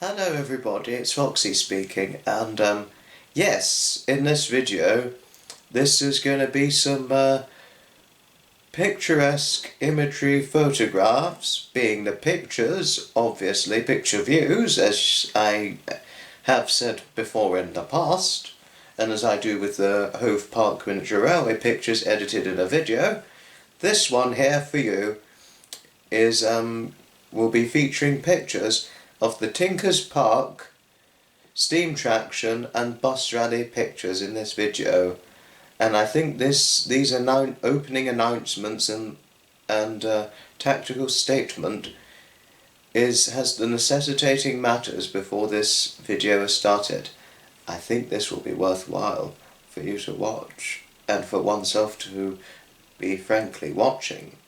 Hello everybody, it's Foxy speaking, and yes, in this video this is going to be some picturesque imagery photographs, being the pictures, obviously picture views, as I have said before in the past, and as I do with the Hove Park Miniature Railway pictures edited in a video. This one here for you is will be featuring pictures of the Tinkers Park steam traction and bus rally pictures in this video, and I think these opening announcements and tactical statement has the necessitating matters before this video is started. I think this will be worthwhile for you to watch and for oneself to be frankly watching.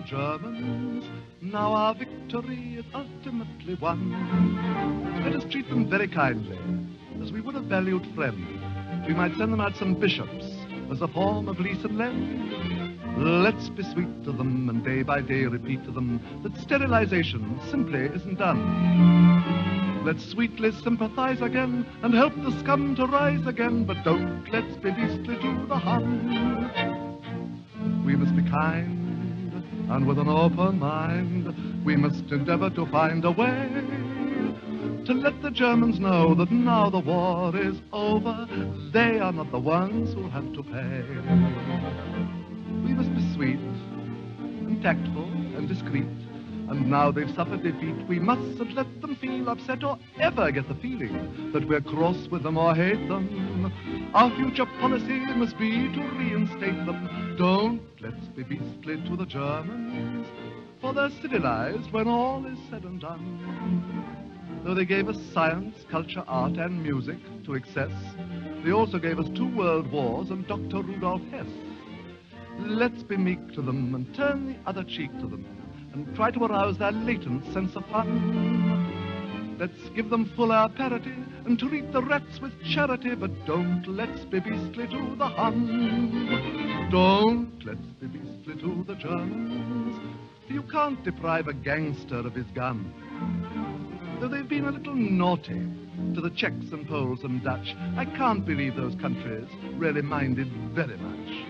Germans. Now our victory is ultimately won. Let us treat them very kindly, as we would a valued friend. We might send them out some bishops as a form of lease and lend. Let's be sweet to them and day by day repeat to them that sterilization simply isn't done. Let's sweetly sympathize again and help the scum to rise again, but don't let's be beastly to the Hun. We must be kind and with an open mind. We must endeavor to find a way to let the Germans know that now the war is over, they are not the ones who have to pay. We must be sweet and tactful and discreet, and now they've suffered defeat, we mustn't let them feel upset or ever get the feeling that we're cross with them or hate them. Our future policy must be to reinstate them. Don't let's be beastly to the Germans, for they're civilized when all is said and done. Though they gave us science, culture, art, and music to excess, they also gave us 2 world wars and Dr. Rudolf Hess. Let's be meek to them and turn the other cheek to them and try to arouse their latent sense of fun. Let's give them full air parity and treat the rats with charity, but don't let's be beastly to the Hun. Don't let's be beastly to the Germans. You can't deprive a gangster of his gun. Though they've been a little naughty to the Czechs and Poles and Dutch, I can't believe those countries really minded very much.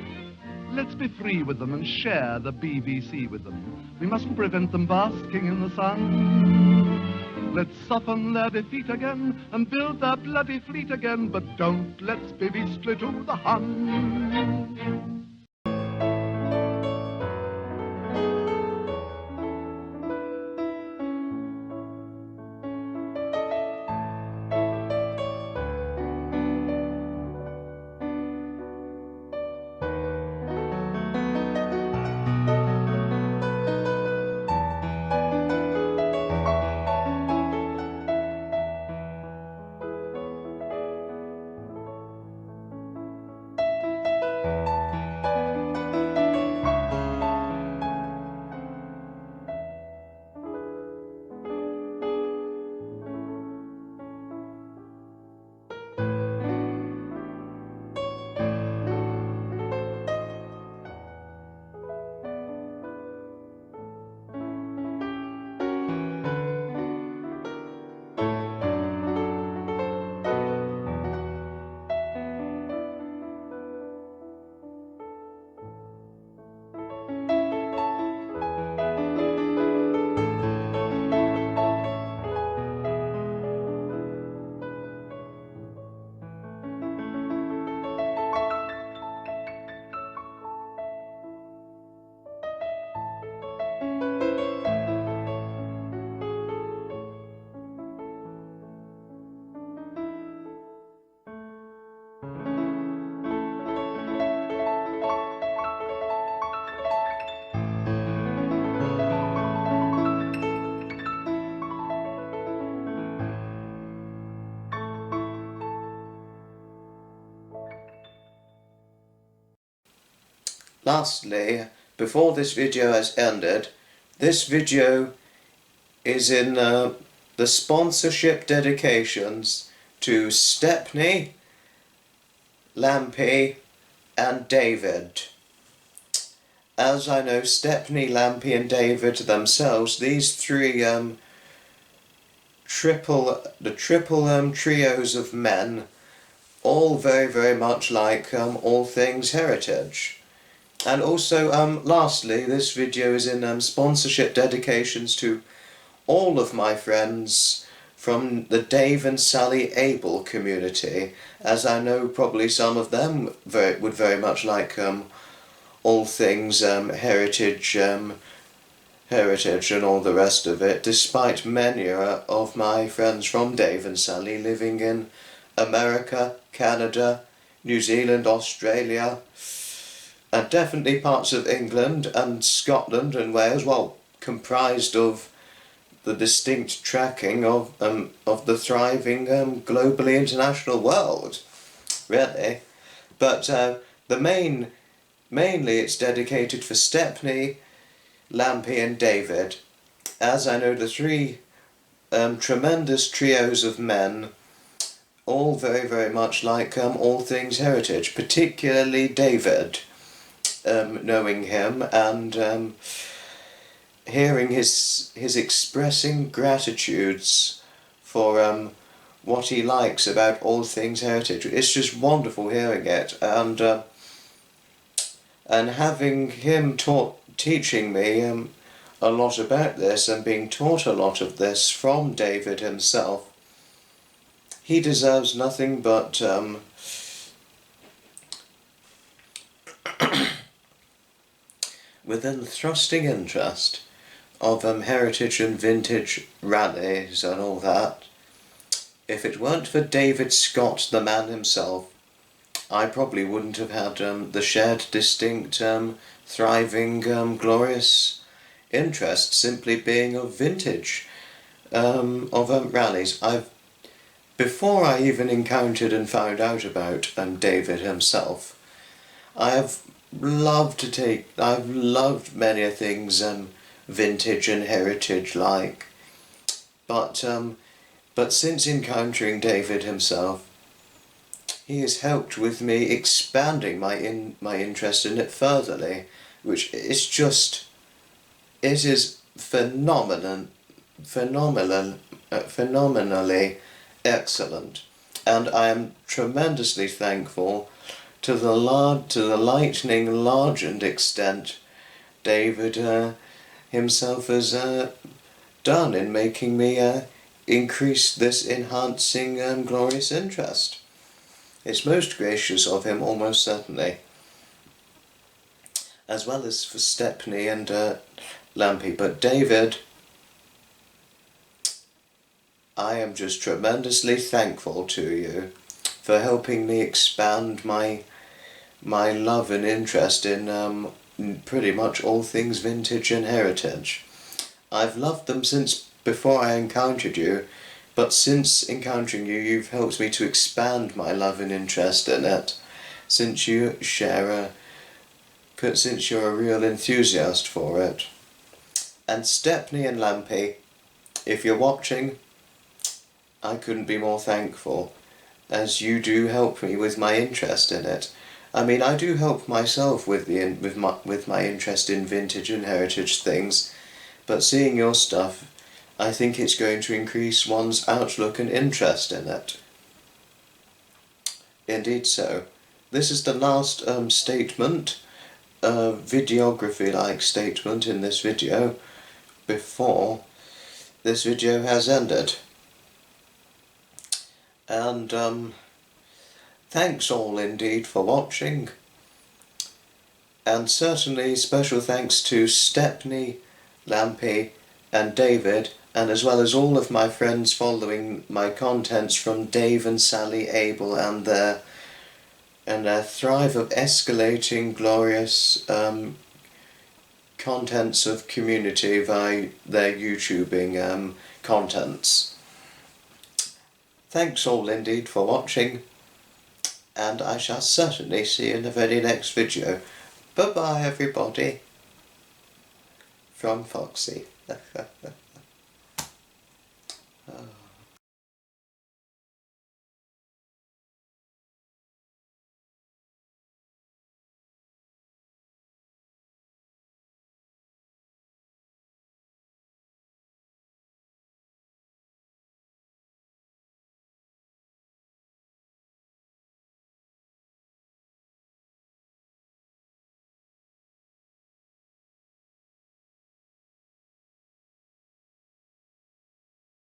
Let's be free with them and share the BBC with them. We mustn't prevent them basking in the sun. Let's soften their defeat again and build their bloody fleet again, but don't let's be beastly to the Hun. Lastly, before this video has ended, this video is in the sponsorship dedications to Stepney, Lampy and David. As I know, Stepney, Lampy and David themselves, these three triple trios of men, all very, very much like all things heritage. And also, lastly, this video is in sponsorship dedications to all of my friends from the Dave and Sally Abel community, as I know probably some of them would very much like all things heritage and all the rest of it, despite many of my friends from Dave and Sally living in America, Canada, New Zealand, Australia, and definitely parts of England and Scotland and Wales, well, comprised of the distinct tracking of the thriving globally international world, really. But mainly it's dedicated for Stepney, Lampy and David, as I know the three tremendous trios of men, all very, very much like all things heritage, particularly David, knowing him and hearing his expressing gratitudes for what he likes about all things heritage. It's just wonderful hearing it, and having him teaching me a lot about this and being taught a lot of this from David himself. He deserves nothing but within the thrusting interest of heritage and vintage rallies and all that. If it weren't for David Scott, the man himself, I probably wouldn't have had the shared, distinct, thriving, glorious interest simply being of vintage, of rallies. Before I even encountered and found out about David himself, I've loved many things vintage and heritage like, but since encountering David himself, he has helped with me expanding my interest in it furtherly, which is just, it is phenomenally excellent, and I am tremendously thankful to the lightning largened extent David himself has done in making me increase this enhancing glorious interest. It's most gracious of him, almost certainly, as well as for Stepney and Lampy. But David, I am just tremendously thankful to you for helping me expand my love and interest in pretty much all things vintage and heritage. I've loved them since before I encountered you, but since encountering you, you've helped me to expand my love and interest in it, since you since you're a real enthusiast for it. And Stepney and Lampy, if you're watching, I couldn't be more thankful, as you do help me with my interest in it. I mean, I do help myself with my interest in vintage and heritage things, but seeing your stuff, I think it's going to increase one's outlook and interest in it. Indeed so. This is the last statement, videography-like statement in this video, before this video has ended. And thanks all indeed for watching, and certainly special thanks to Stepney, Lampy and David, and as well as all of my friends following my contents from Dave and Sally Abel and their thrive of escalating glorious contents of community via their YouTubing contents. Thanks all indeed for watching, and I shall certainly see you in the very next video. Bye bye everybody, from Foxy.